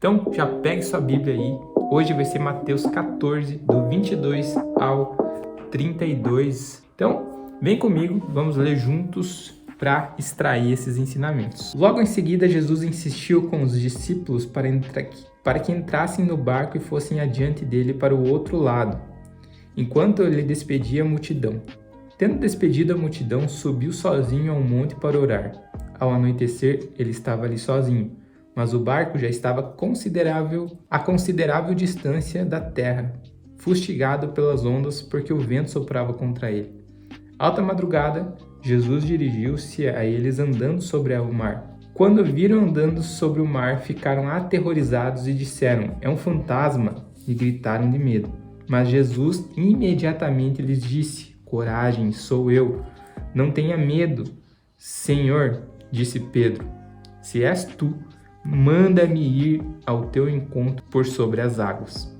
Então já pegue sua Bíblia aí. Hoje vai ser Mateus 14, do 22 ao 32. Então vem comigo, vamos ler juntos para extrair esses ensinamentos. Logo em seguida, Jesus insistiu com os discípulos para que entrassem no barco e fossem adiante dele para o outro lado, enquanto ele despedia a multidão. Tendo despedido a multidão, subiu sozinho a um monte para orar. Ao anoitecer, ele estava ali sozinho, mas o barco já estava a considerável distância da terra, fustigado pelas ondas porque o vento soprava contra ele. Alta madrugada, Jesus dirigiu-se a eles andando sobre o mar. Quando o viram andando sobre o mar, ficaram aterrorizados e disseram: "É um fantasma!" e gritaram de medo. Mas Jesus imediatamente lhes disse: "Coragem, sou eu. Não tenha medo." "Senhor," disse Pedro, "se és tu, manda-me ir ao teu encontro por sobre as águas."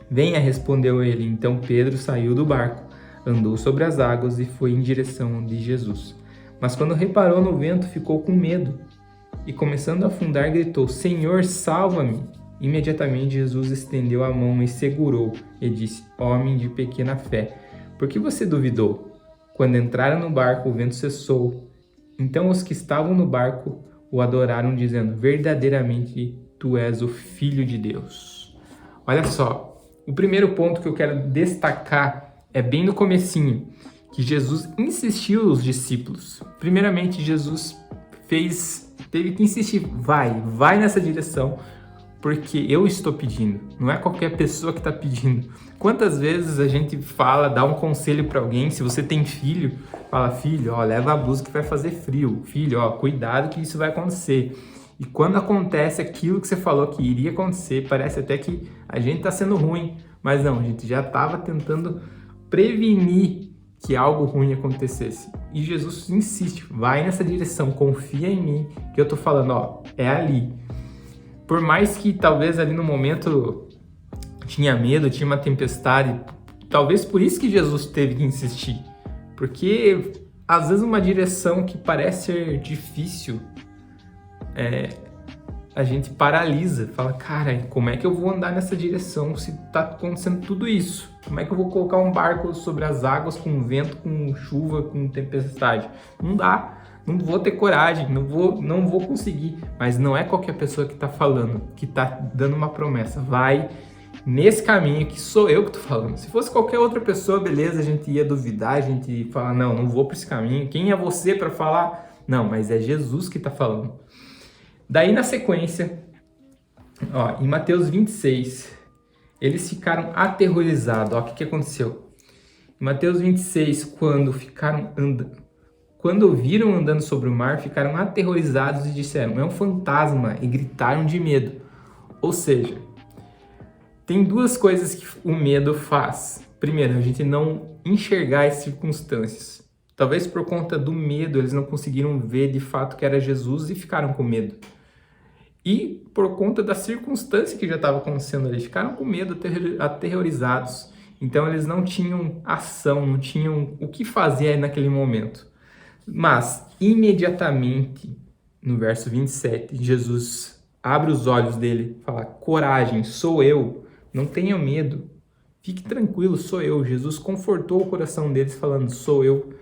"Venha," respondeu ele. Então Pedro saiu do barco, andou sobre as águas e foi em direção de Jesus. Mas quando reparou no vento, ficou com medo e, começando a afundar, gritou: "Senhor, salva-me!" Imediatamente Jesus estendeu a mão e segurou e disse: "Homem de pequena fé, por que você duvidou?" Quando entraram no barco, o vento cessou. Então os que estavam no barco o adoraram, dizendo: "Verdadeiramente tu és o Filho de Deus." Olha só, o primeiro ponto que eu quero destacar é bem no comecinho, que Jesus insistiu aos discípulos. Primeiramente, Jesus teve que insistir, vai nessa direção, porque eu estou pedindo, não é qualquer pessoa que está pedindo. Quantas vezes a gente dá um conselho para alguém, se você tem filho, fala: "Filho, leva a blusa que vai fazer frio. Filho, cuidado que isso vai acontecer." E quando acontece aquilo que você falou que iria acontecer, parece até que a gente está sendo ruim, mas não, a gente já estava tentando prevenir que algo ruim acontecesse. E Jesus insiste: vai nessa direção, confia em mim, que eu tô falando, é ali. Por mais que talvez ali no momento tinha medo, tinha uma tempestade, talvez por isso que Jesus teve que insistir. Porque às vezes uma direção que parece ser difícil, a gente paralisa, fala: "Cara, como é que eu vou andar nessa direção se tá acontecendo tudo isso? Como é que eu vou colocar um barco sobre as águas com vento, com chuva, com tempestade? Não dá, não vou ter coragem, não vou conseguir." Mas não é qualquer pessoa que tá falando, que tá dando uma promessa. Vai nesse caminho que sou eu que tô falando. Se fosse qualquer outra pessoa, beleza, a gente ia duvidar, a gente ia falar: "Não vou por esse caminho. Quem é você para falar?" Não, mas é Jesus que tá falando. Daí na sequência, em Mateus 26, eles ficaram aterrorizados. O que aconteceu? Em Mateus 26, quando viram andando sobre o mar, ficaram aterrorizados e disseram: "É um fantasma", e gritaram de medo. Ou seja, tem duas coisas que o medo faz. Primeiro, a gente não enxergar as circunstâncias. Talvez por conta do medo, eles não conseguiram ver de fato que era Jesus e ficaram com medo. E por conta da circunstância que já estava acontecendo ali, ficaram com medo, aterrorizados. Então eles não tinham ação, não tinham o que fazer naquele momento. Mas imediatamente, no verso 27, Jesus abre os olhos dele, fala: "Coragem, sou eu, não tenha medo, fique tranquilo, sou eu." Jesus confortou o coração deles falando: "Sou eu,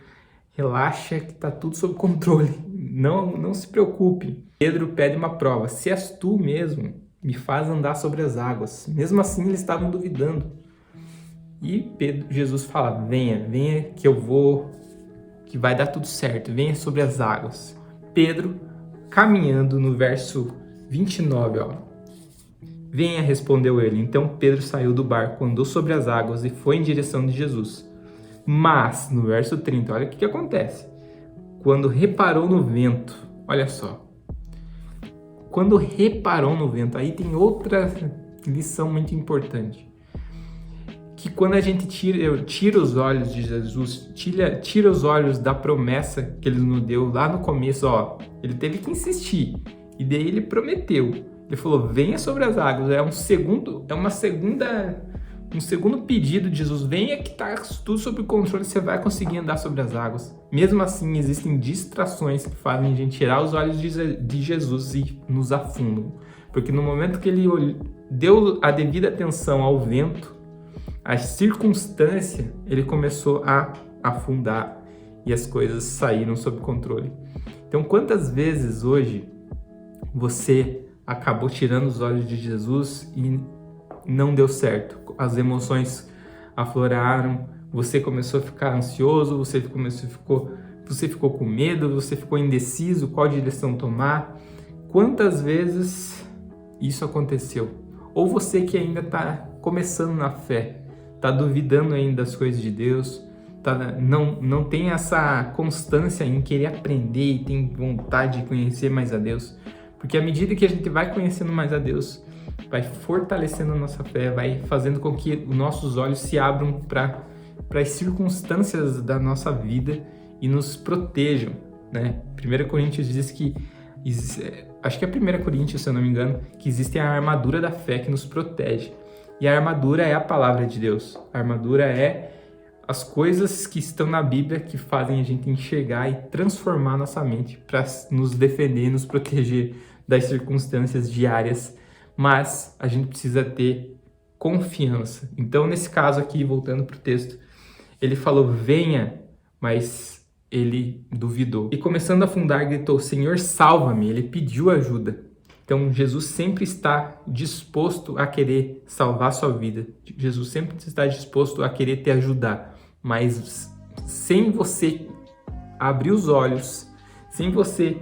relaxa que está tudo sob controle, não se preocupe." Pedro pede uma prova: "Se és tu mesmo, me faz andar sobre as águas." Mesmo assim eles estavam duvidando. E Jesus fala: venha que vai dar tudo certo, venha sobre as águas." Pedro, caminhando, no verso 29, "Venha," respondeu ele. Então Pedro saiu do barco, andou sobre as águas e foi em direção de Jesus. Mas, no verso 30, olha o que acontece. Quando reparou no vento, olha só. Quando reparou no vento, aí tem outra lição muito importante. Que quando a gente tira os olhos de Jesus, tira os olhos da promessa que ele nos deu lá no começo, ele teve que insistir. E daí ele prometeu. Ele falou: "Venha sobre as águas." Um segundo pedido de Jesus: venha que tá tudo sob controle, você vai conseguir andar sobre as águas. Mesmo assim, existem distrações que fazem a gente tirar os olhos de Jesus e nos afundam. Porque no momento que ele deu a devida atenção ao vento, à circunstância, ele começou a afundar e as coisas saíram sob controle. Então, quantas vezes hoje você acabou tirando os olhos de Jesus e não deu certo? As emoções afloraram, você começou a ficar ansioso, você ficou com medo, você ficou indeciso qual direção tomar. Quantas vezes isso aconteceu? Ou você que ainda está começando na fé, está duvidando ainda das coisas de Deus, não tem essa constância em querer aprender e tem vontade de conhecer mais a Deus. Porque à medida que a gente vai conhecendo mais a Deus, vai fortalecendo a nossa fé, vai fazendo com que os nossos olhos se abram para as circunstâncias da nossa vida e nos protejam, né? 1 Coríntios diz que, acho que é 1 Coríntios, se eu não me engano, que existe a armadura da fé que nos protege. E a armadura é a palavra de Deus. A armadura é as coisas que estão na Bíblia que fazem a gente enxergar e transformar nossa mente para nos defender, nos proteger das circunstâncias diárias. Mas a gente precisa ter confiança. Então, nesse caso aqui, voltando para o texto, ele falou, venha, mas ele duvidou. E começando a afundar, gritou, Senhor, salva-me. Ele pediu ajuda. Então, Jesus sempre está disposto a querer salvar a sua vida. Jesus sempre está disposto a querer te ajudar. Mas sem você abrir os olhos, sem você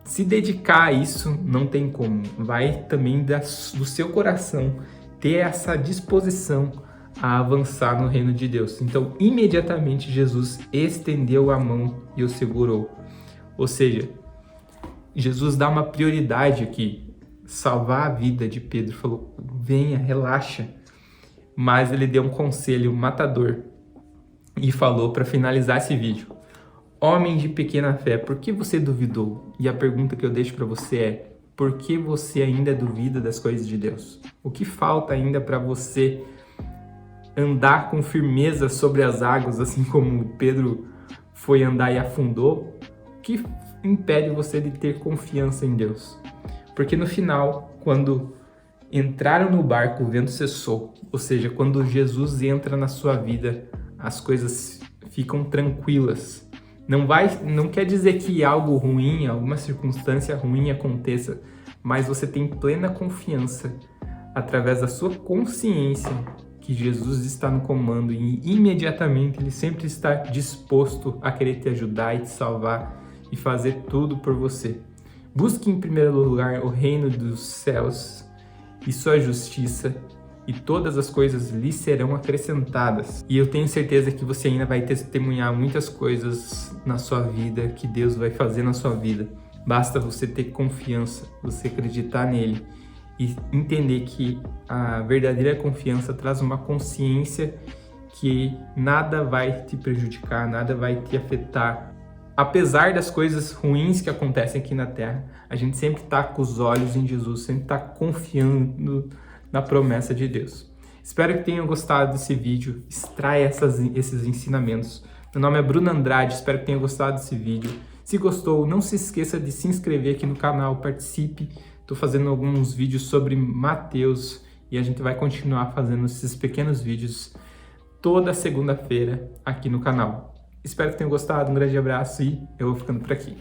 se dedicar a isso, não tem como. Vai também do seu coração ter essa disposição a avançar no reino de Deus. Então, imediatamente, Jesus estendeu a mão e o segurou. Ou seja, Jesus dá uma prioridade aqui, salvar a vida de Pedro. Falou, venha, relaxa. Mas ele deu um conselho matador e falou para finalizar esse vídeo. Homem de pequena fé, por que você duvidou? E a pergunta que eu deixo para você é, por que você ainda duvida das coisas de Deus? O que falta ainda para você andar com firmeza sobre as águas, assim como Pedro foi andar e afundou? O que impede você de ter confiança em Deus? Porque no final, quando entraram no barco, o vento cessou. Ou seja, quando Jesus entra na sua vida, as coisas ficam tranquilas. Não quer dizer que algo ruim, alguma circunstância ruim aconteça, mas você tem plena confiança através da sua consciência que Jesus está no comando e imediatamente ele sempre está disposto a querer te ajudar e te salvar e fazer tudo por você. Busque em primeiro lugar o reino dos céus e sua justiça, e todas as coisas lhe serão acrescentadas. E eu tenho certeza que você ainda vai testemunhar muitas coisas na sua vida, que Deus vai fazer na sua vida. Basta você ter confiança, você acreditar nele e entender que a verdadeira confiança traz uma consciência que nada vai te prejudicar, nada vai te afetar. Apesar das coisas ruins que acontecem aqui na Terra, a gente sempre está com os olhos em Jesus, sempre está confiando na promessa de Deus. Espero que tenham gostado desse vídeo, extraia esses ensinamentos. Meu nome é Bruno Andrade, espero que tenham gostado desse vídeo. Se gostou, não se esqueça de se inscrever aqui no canal, participe. Estou fazendo alguns vídeos sobre Mateus e a gente vai continuar fazendo esses pequenos vídeos toda segunda-feira aqui no canal. Espero que tenham gostado, um grande abraço e eu vou ficando por aqui.